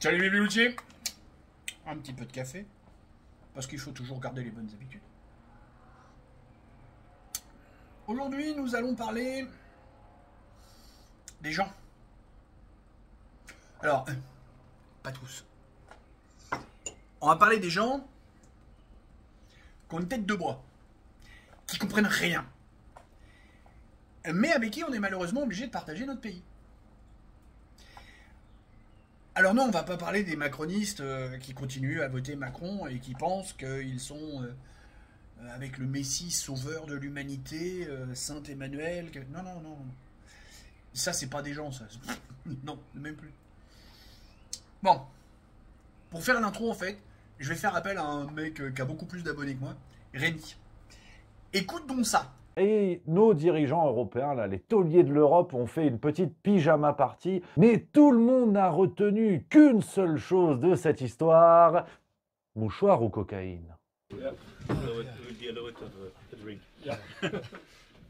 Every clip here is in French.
Salut les biloutiers. Un petit peu de café, parce qu'il faut toujours garder les bonnes habitudes. Aujourd'hui, nous allons parler des gens. Alors, pas tous. On va parler des gens qui ont une tête de bois, qui comprennent rien, mais avec qui on est malheureusement obligé de partager notre pays. Alors non, on va pas parler des macronistes qui continuent à voter Macron et qui pensent qu'ils sont avec le Messie sauveur de l'humanité, Saint Emmanuel. Non, non, non. Ça, c'est pas des gens, ça. Non, même plus. Bon, pour faire l'intro, en fait, je vais faire appel à un mec qui a beaucoup plus d'abonnés que moi, Rémi. Écoute donc ça. Et nos dirigeants européens, là, les tauliers de l'Europe, ont fait une petite pyjama party. Mais tout le monde n'a retenu qu'une seule chose de cette histoire. Mouchoir ou cocaïne?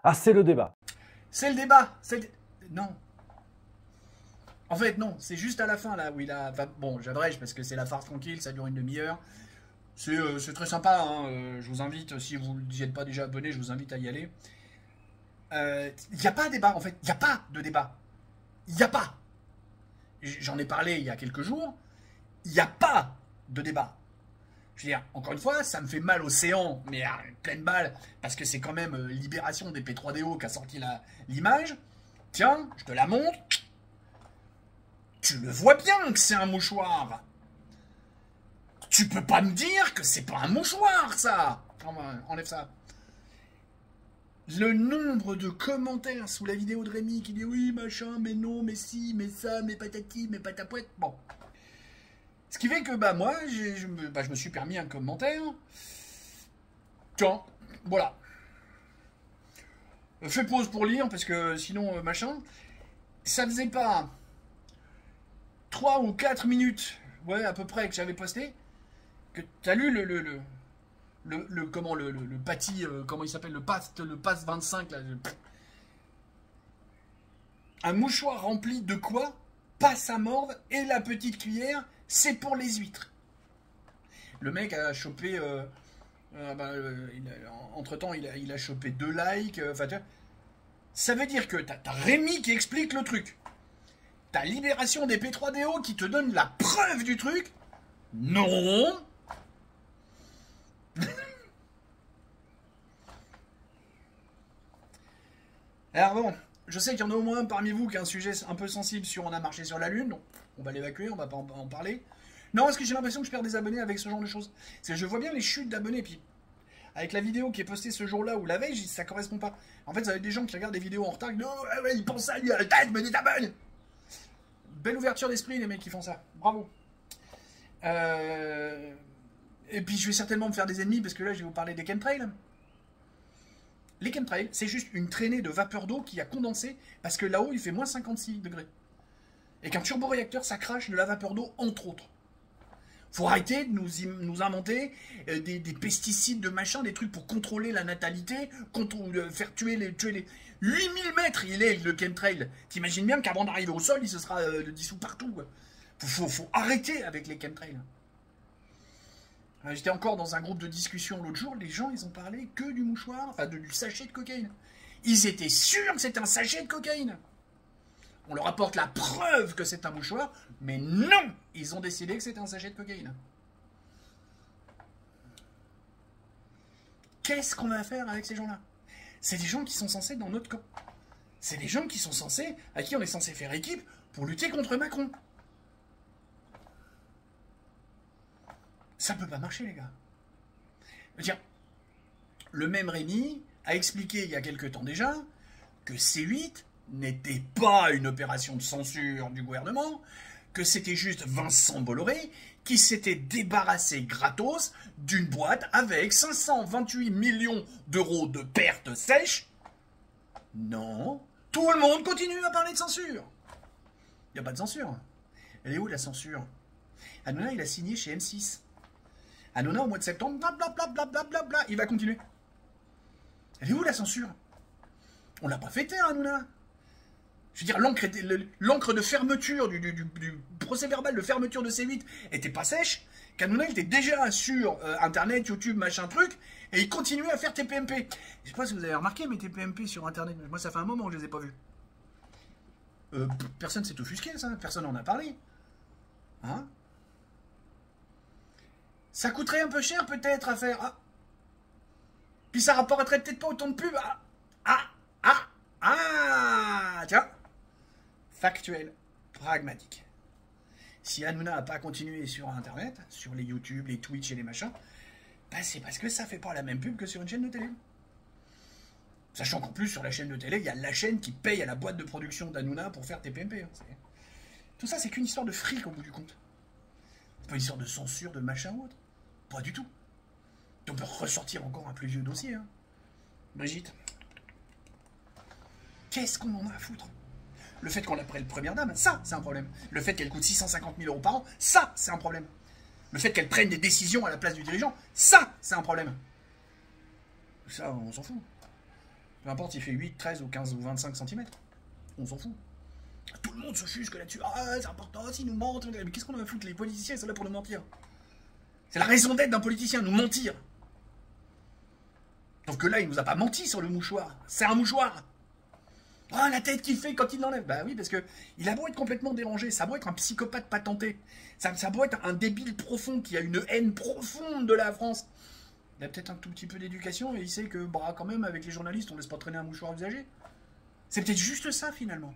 Ah, c'est le débat. C'est le débat. Non. En fait, non. C'est juste à la fin, là, où il a... Enfin, bon, j'abrège parce que c'est la farce tranquille, ça dure une demi-heure. C'est très sympa, hein. Je vous invite, si vous n'y êtes pas déjà abonné, je vous invite à y aller. Il n'y a pas de débat, en fait. Il n'y a pas de débat. Il n'y a pas. J'en ai parlé il y a quelques jours. Il n'y a pas de débat. Je veux dire, encore une fois, ça me fait mal au séant, mais à pleine balle, parce que c'est quand même Libération des P3DO qui a sorti l'image. Tiens, je te la montre. Tu le vois bien que c'est un mouchoir. Tu peux pas me dire que c'est pas un mouchoir, ça. Enlève ça. Le nombre de commentaires sous la vidéo de Rémi qui dit oui, machin, mais non, mais si, mais ça, mais patati, mais patapouette. Bon. Ce qui fait que, moi, je me suis permis un commentaire. Tiens, voilà. Fais pause pour lire, parce que sinon, machin. Ça faisait pas 3 ou 4 minutes, ouais, à peu près, que j'avais posté, que t'as lu le pâti, comment il s'appelle, le pass 25, là. Un mouchoir rempli de quoi? Passe à mordre et la petite cuillère, c'est pour les huîtres. Le mec a chopé, entre-temps, il a chopé 2 likes, ça veut dire que t'as Rémi qui explique le truc. T'as Libération des P3DO qui te donne la preuve du truc. Non. Alors bon, je sais qu'il y en a au moins parmi vous qui a un sujet un peu sensible sur on a marché sur la Lune. Donc on va l'évacuer, on va pas en parler. Non, parce que j'ai l'impression que je perds des abonnés avec ce genre de choses. C'est que je vois bien les chutes d'abonnés, puis avec la vidéo qui est postée ce jour-là ou la veille, ça correspond pas. En fait, ça va être des gens qui regardent des vidéos en retard, qui disent oh, ouais, ils pensent ça, lui à la tête, me désabonne. Belle ouverture d'esprit, les mecs qui font ça. Bravo. Et puis, je vais certainement me faire des ennemis, parce que là, je vais vous parler des chemtrails. Les chemtrails, c'est juste une traînée de vapeur d'eau qui a condensé, parce que là-haut, il fait moins 56 degrés. Et qu'un turboréacteur, ça crache de la vapeur d'eau, entre autres. Faut arrêter de nous inventer des pesticides, de machin, des trucs pour contrôler la natalité, faire tuer les 8000 mètres, il est le chemtrail. T'imagines bien qu'avant d'arriver au sol, il se sera dissous partout, quoi. Faut arrêter avec les chemtrails. J'étais encore dans un groupe de discussion l'autre jour, les gens, ils ont parlé que du mouchoir, enfin du sachet de cocaïne. Ils étaient sûrs que c'était un sachet de cocaïne. On leur apporte la preuve que c'est un mouchoir, mais non, ils ont décidé que c'était un sachet de cocaïne. Qu'est-ce qu'on va faire avec ces gens-là? C'est des gens qui sont censés être dans notre camp. C'est des gens qui sont censés, à qui on est censé faire équipe pour lutter contre Macron. Ça peut pas marcher, les gars. Je veux dire, le même Rémi a expliqué il y a quelque temps déjà que C8 n'était pas une opération de censure du gouvernement, que c'était juste Vincent Bolloré qui s'était débarrassé gratos d'une boîte avec 528 millions d'euros de pertes sèches. Non, tout le monde continue à parler de censure. Il n'y a pas de censure. Elle est où la censure? Hanouna, il a signé chez M6. Hanouna, au mois de septembre, blablabla, il va continuer. Elle est où la censure? On l'a pas fêté, Hanouna. Je veux dire, l'encre de fermeture du procès-verbal de fermeture de C8 était pas sèche. Hanouna était déjà sur Internet, YouTube, machin truc, et il continuait à faire TPMP. Je sais pas si vous avez remarqué, mais TPMP sur Internet, moi ça fait un moment que je les ai pas vus. Personne s'est offusqué, ça, personne n'en a parlé. Hein? Ça coûterait un peu cher peut-être à faire. Ah. Puis ça rapporterait peut-être pas autant de pubs. Tiens. Factuel, pragmatique. Si Hanouna n'a pas continué sur Internet, sur les YouTube, les Twitch et les machins, bah c'est parce que ça fait pas la même pub que sur une chaîne de télé. Sachant qu'en plus, sur la chaîne de télé, il y a la chaîne qui paye à la boîte de production d'Hanouna pour faire TPMP. Hein. Tout ça, c'est qu'une histoire de fric au bout du compte. C'est pas une histoire de censure, de machin ou autre. Pas du tout. On peut ressortir encore un plus vieux dossier. Hein. Brigitte. Qu'est-ce qu'on en a à foutre? Le fait qu'on l'appelle première dame, ça, c'est un problème. Le fait qu'elle coûte 650 000 € par an, ça, c'est un problème. Le fait qu'elle prenne des décisions à la place du dirigeant, ça, c'est un problème. Ça, on s'en fout. Peu importe s'il fait 8, 13 ou 15 ou 25 cm. On s'en fout. Tout le monde se fusque là-dessus. Ah, c'est important, s'ils nous mentent. Mais qu'est-ce qu'on a à foutre? Les politiciens, ils sont là pour nous mentir. C'est la raison d'être d'un politicien, nous mentir. Sauf que là, il nous a pas menti sur le mouchoir. C'est un mouchoir. Ah, la tête qu'il fait quand il l'enlève. Bah oui, parce que il a beau être complètement dérangé, ça a beau être un psychopathe patenté, ça a beau être un débile profond qui a une haine profonde de la France. Il a peut-être un tout petit peu d'éducation et il sait que, bah, quand même, avec les journalistes, on laisse pas traîner un mouchoir usagé. C'est peut-être juste ça, finalement.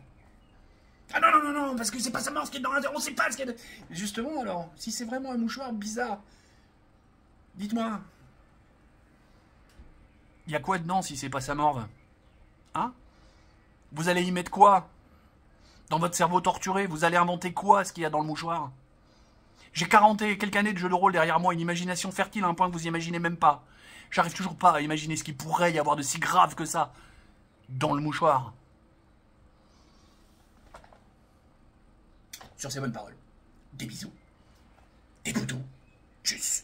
Ah non, non, non, non, parce que c'est pas sa mort ce qui est dans l'intérieur, on sait pas ce qu'il y a. Justement, alors, si c'est vraiment un mouchoir bizarre, dites-moi. Il y a quoi dedans si c'est pas sa morve? Hein? Vous allez y mettre quoi? Dans votre cerveau torturé, vous allez inventer quoi, ce qu'il y a dans le mouchoir? J'ai 40 et quelques années de jeu de rôle derrière moi, une imagination fertile à un point que vous imaginez même pas. J'arrive toujours pas à imaginer ce qu'il pourrait y avoir de si grave que ça dans le mouchoir. Sur ces bonnes paroles, des bisous, des poutous, tchuss.